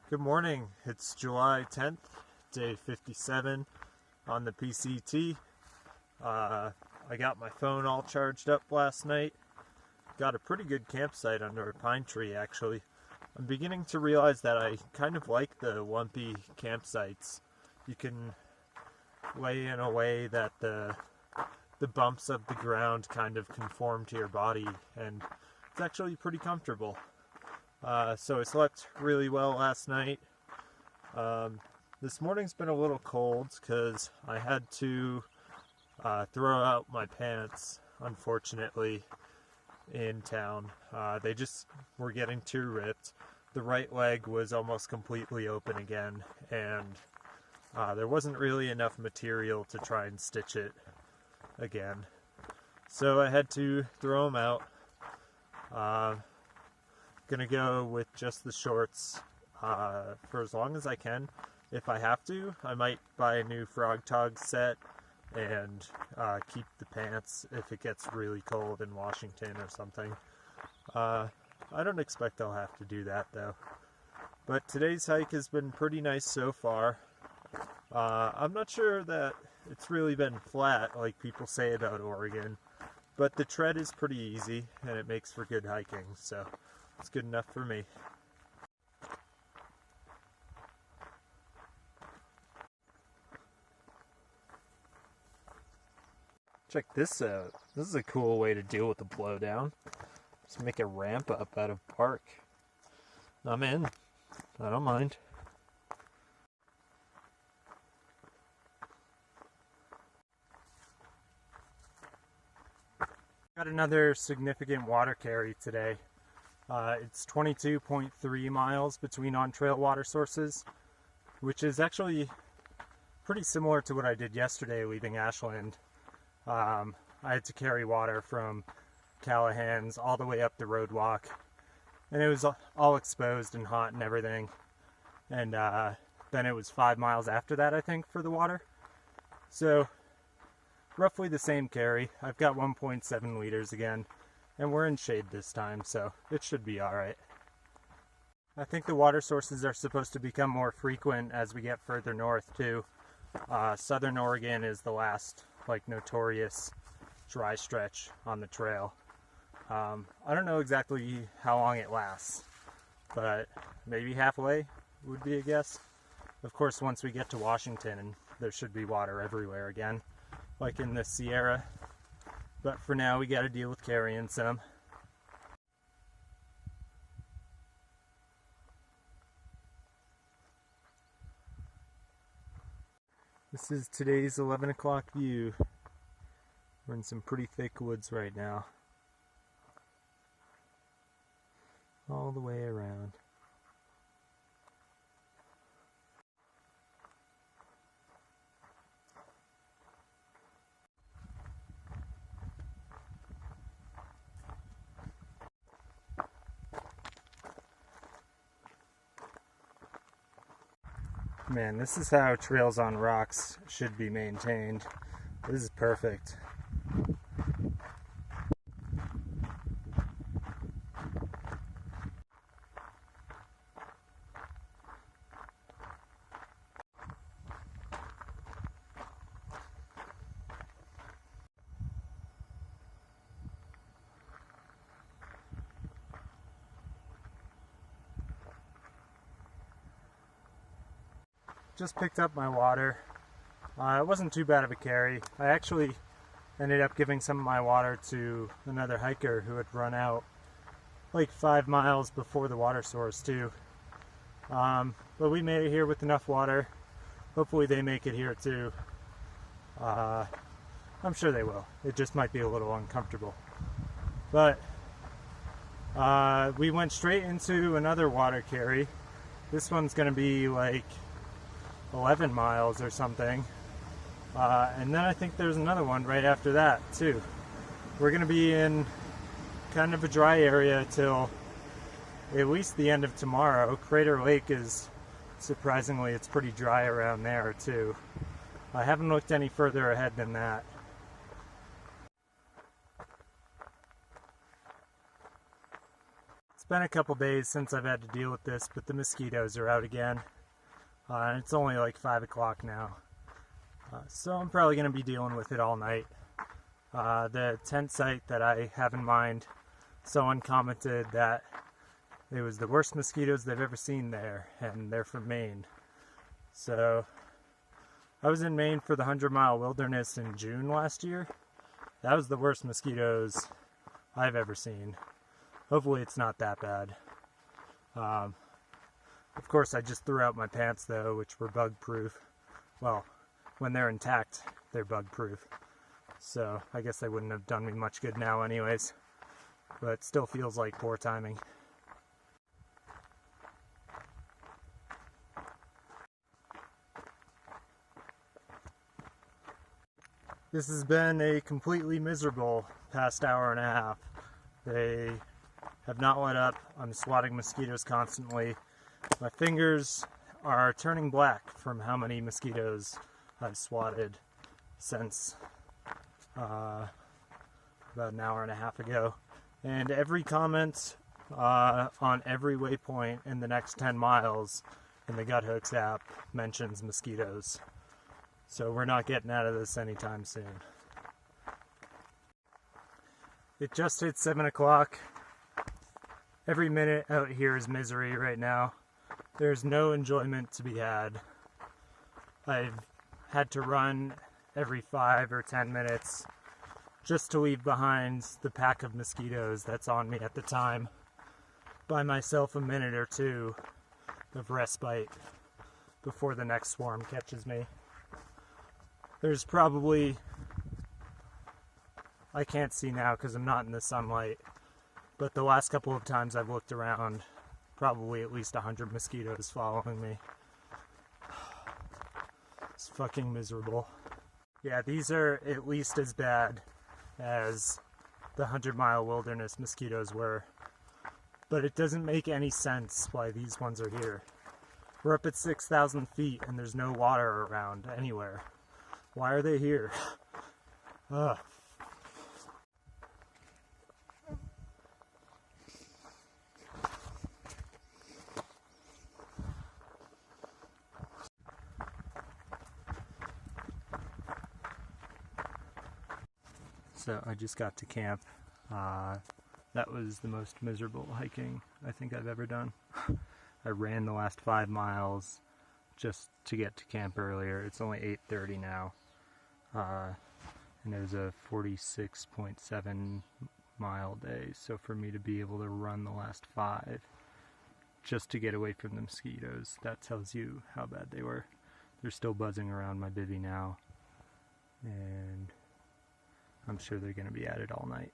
Good morning. It's July 10th, day 57 on the PCT. I got my phone all charged up last night. Got a pretty good campsite under a pine tree, actually. I'm beginning to realize that I kind of like the lumpy campsites. You can lay in a way that the bumps of the ground kind of conform to your body, and it's actually pretty comfortable. So I slept really well last night. This morning's been a little cold because I had to throw out my pants, unfortunately, in town. They just were getting too ripped. The right leg was almost completely open again, and there wasn't really enough material to try and stitch it again. So I had to throw them out. Gonna go with just the shorts for as long as I can. If I have to, I might buy a new Frog Tog set and keep the pants if it gets really cold in Washington or something. I don't expect I'll have to do that though. But today's hike has been pretty nice so far. I'm not sure that it's really been flat like people say about Oregon, but the tread is pretty easy and it makes for good hiking, so it's good enough for me. Check this out. This is a cool way to deal with the blowdown. Just make a ramp up out of bark. I'm in. I don't mind. Got another significant water carry today. It's 22.3 miles between on-trail water sources, which is actually pretty similar to what I did yesterday leaving Ashland. I had to carry water from Callahan's all the way up the road walk, and it was all exposed and hot and everything. And then it was 5 miles after that, I think, for the water. So roughly the same carry. I've got 1.7 liters again. And we're in shade this time, so it should be alright. I think the water sources are supposed to become more frequent as we get further north, too. Southern Oregon is the last, notorious dry stretch on the trail. I don't know exactly how long it lasts, but maybe halfway would be a guess. Of course, once we get to Washington, there should be water everywhere again, like in the Sierra. But for now, we got to deal with carrying some. This is today's 11 o'clock view. We're in some pretty thick woods right now. All the way around. Man, this is how trails on rocks should be maintained. This is perfect. Just picked up my water. It wasn't too bad of a carry. I actually ended up giving some of my water to another hiker who had run out 5 miles before the water source too. But we made it here with enough water. Hopefully they make it here too. I'm sure they will. It just might be a little uncomfortable. But we went straight into another water carry. This one's gonna be 11 miles or something, and then I think there's another one right after that too. We're going to be in kind of a dry area till at least the end of tomorrow. Crater Lake is, surprisingly, it's pretty dry around there too. I haven't looked any further ahead than that. been a couple days since I've had to deal with this, but the mosquitoes are out again. And it's only like 5 o'clock now. So I'm probably going to be dealing with it all night. The tent site that I have in mind, someone commented that it was the worst mosquitoes they've ever seen there, and they're from Maine. So I was in Maine for the 100-mile wilderness in June last year. That was the worst mosquitoes I've ever seen. Hopefully it's not that bad. Of course, I just threw out my pants though, which were bug proof. Well, when they're intact, they're bug proof. So I guess they wouldn't have done me much good now anyways. But it still feels like poor timing. This has been a completely miserable past hour and a half. They have not let up. I'm swatting mosquitoes constantly. My fingers are turning black from how many mosquitoes I've swatted since about an hour and a half ago. And every comment on every waypoint in the next 10 miles in the Gut Hooks app mentions mosquitoes. So we're not getting out of this anytime soon. It just hit 7 o'clock. Every minute out here is misery right now. There's no enjoyment to be had. I've had to run every 5 or 10 minutes just to leave behind the pack of mosquitoes that's on me at the time. Buy myself a minute or two of respite before the next swarm catches me. There's probably, I can't see now because I'm not in the sunlight, but the last couple of times I've looked around, probably at least 100 mosquitoes following me. It's fucking miserable. Yeah, these are at least as bad as the 100-mile wilderness mosquitoes were, but it doesn't make any sense why these ones are here. We're up at 6,000 feet and there's no water around anywhere. Why are they here? Ugh. So I just got to camp. That was the most miserable hiking I think I've ever done. I ran the last 5 miles just to get to camp earlier. It's only 8:30 now. And it was a 46.7 mile day, so for me to be able to run the last 5 just to get away from the mosquitoes, that tells you how bad they were. They're still buzzing around my bivvy now, and I'm sure they're going to be at it all night.